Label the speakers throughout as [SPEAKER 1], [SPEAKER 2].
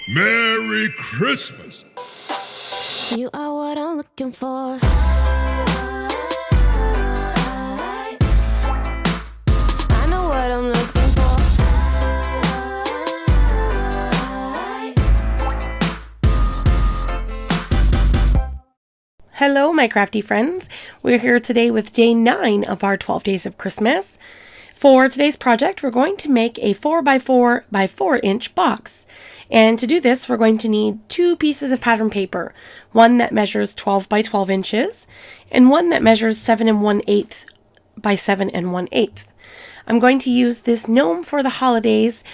[SPEAKER 1] Merry Christmas!
[SPEAKER 2] You are what I'm looking for. I know what I'm looking for.
[SPEAKER 3] Hello, my crafty friends. We're here today with day 9 of our 12 Days of Christmas. For today's project, we're going to make a 4x4 by 4 inch box. And to do this, we're going to need 2 pieces of pattern paper, one that measures 12 by 12 inches and one that measures 7 1/8 by 7 1/8. I'm going to use this Gnome for the Holidays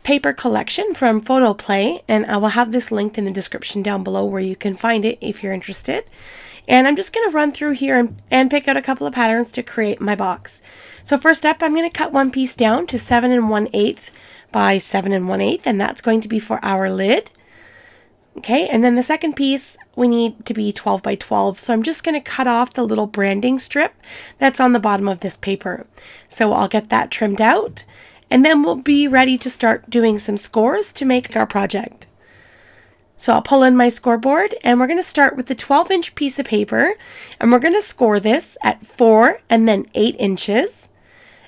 [SPEAKER 3] paper collection from Photoplay, and I will have this linked in the description down below where you can find it if you're interested. And I'm just going to run through here and pick out a couple of patterns to create my box. So first up, I'm going to cut one piece down to 7 1/8 by 7 1/8, and that's going to be for our lid. Okay, and then the second piece we need to be 12 by 12, so I'm just going to cut off the little branding strip that's on the bottom of this paper. So I'll get that trimmed out, and then we'll be ready to start doing some scores to make our project. So I'll pull in my scoreboard, and we're going to start with the 12-inch piece of paper, and we're going to score this at 4 and then 8 inches.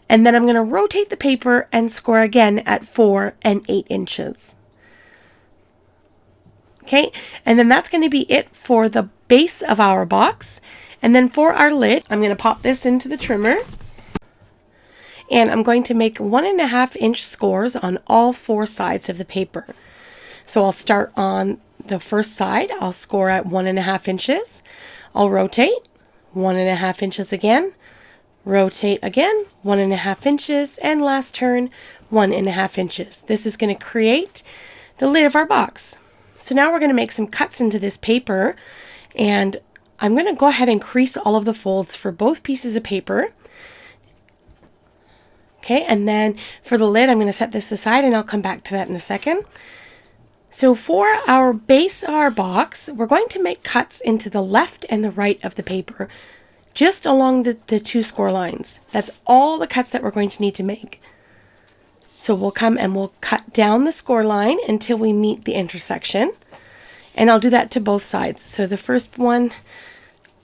[SPEAKER 3] And then I'm going to rotate the paper and score again at 4 and 8 inches. Okay, and then that's going to be it for the base of our box. And then for our lid, I'm going to pop this into the trimmer. And I'm going to make 1.5 inch scores on all 4 sides of the paper. So I'll start on the first side. I'll score at 1.5 inches. I'll rotate 1.5 inches again. Rotate again, 1.5 inches, and last turn, 1.5 inches. This is going to create the lid of our box. So now we're going to make some cuts into this paper, and I'm going to go ahead and crease all of the folds for both pieces of paper. Okay, and then for the lid, I'm going to set this aside, and I'll come back to that in a second. So for our base of our box, we're going to make cuts into the left and the right of the paper, just along the 2 score lines. That's all the cuts that we're going to need to make. So we'll come and we'll cut down the score line until we meet the intersection. And I'll do that to both sides. So the first one,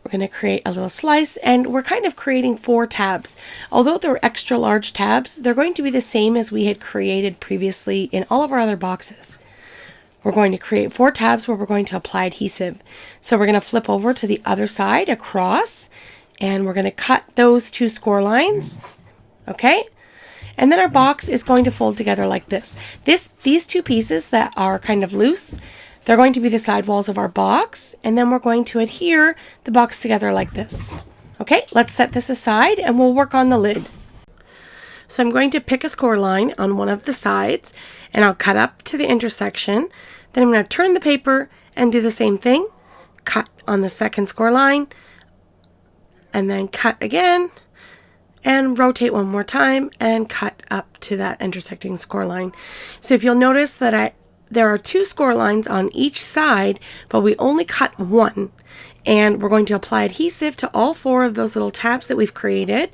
[SPEAKER 3] we're going to create a little slice, and we're kind of creating 4 tabs. Although they're extra large tabs, they're going to be the same as we had created previously in all of our other boxes. We're going to create 4 tabs where we're going to apply adhesive. So we're going to flip over to the other side across, and we're going to cut those 2 score lines. Okay? And then our box is going to fold together like this. These 2 pieces that are kind of loose, they're going to be the side walls of our box, and then we're going to adhere the box together like this. Okay, let's set this aside and we'll work on the lid. So I'm going to pick a score line on one of the sides, and I'll cut up to the intersection. Then I'm going to turn the paper and do the same thing. Cut on the second score line, and then cut again, and rotate one more time, and cut up to that intersecting score line. So if you'll notice that there are 2 score lines on each side, but we only cut 1. And we're going to apply adhesive to all 4 of those little tabs that we've created,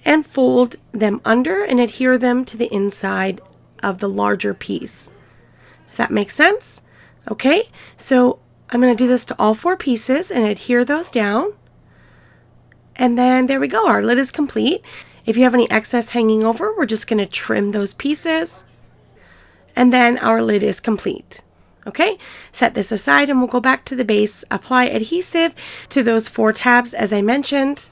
[SPEAKER 3] and fold them under and adhere them to the inside of the larger piece. If that makes sense? Okay, so I'm going to do this to all 4 pieces and adhere those down. And then there we go, our lid is complete. If you have any excess hanging over, we're just going to trim those pieces. And then our lid is complete. Okay, set this aside and we'll go back to the base, apply adhesive to those 4 tabs as I mentioned.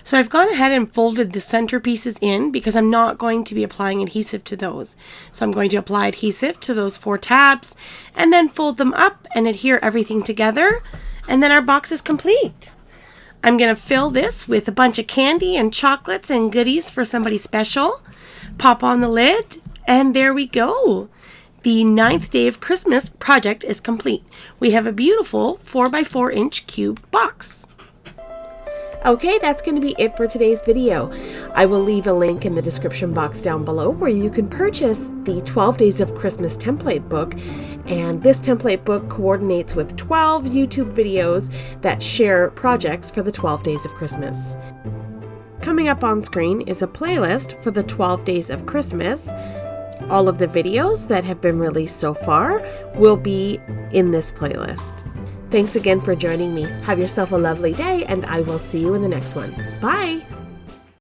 [SPEAKER 3] So I've gone ahead and folded the center pieces in because I'm not going to be applying adhesive to those. So I'm going to apply adhesive to those 4 tabs and then fold them up and adhere everything together. And then our box is complete. I'm going to fill this with a bunch of candy and chocolates and goodies for somebody special. Pop on the lid, and there we go. The 9th day of Christmas project is complete. We have a beautiful 4 by 4 inch cube box. Okay, that's going to be it for today's video. I will leave a link in the description box down below where you can purchase the 12 Days of Christmas template book. And this template book coordinates with 12 YouTube videos that share projects for the 12 Days of Christmas. Coming up on screen is a playlist for the 12 Days of Christmas. All of the videos that have been released so far will be in this playlist. Thanks again for joining me. Have yourself a lovely day, and I will see you in the next one. Bye!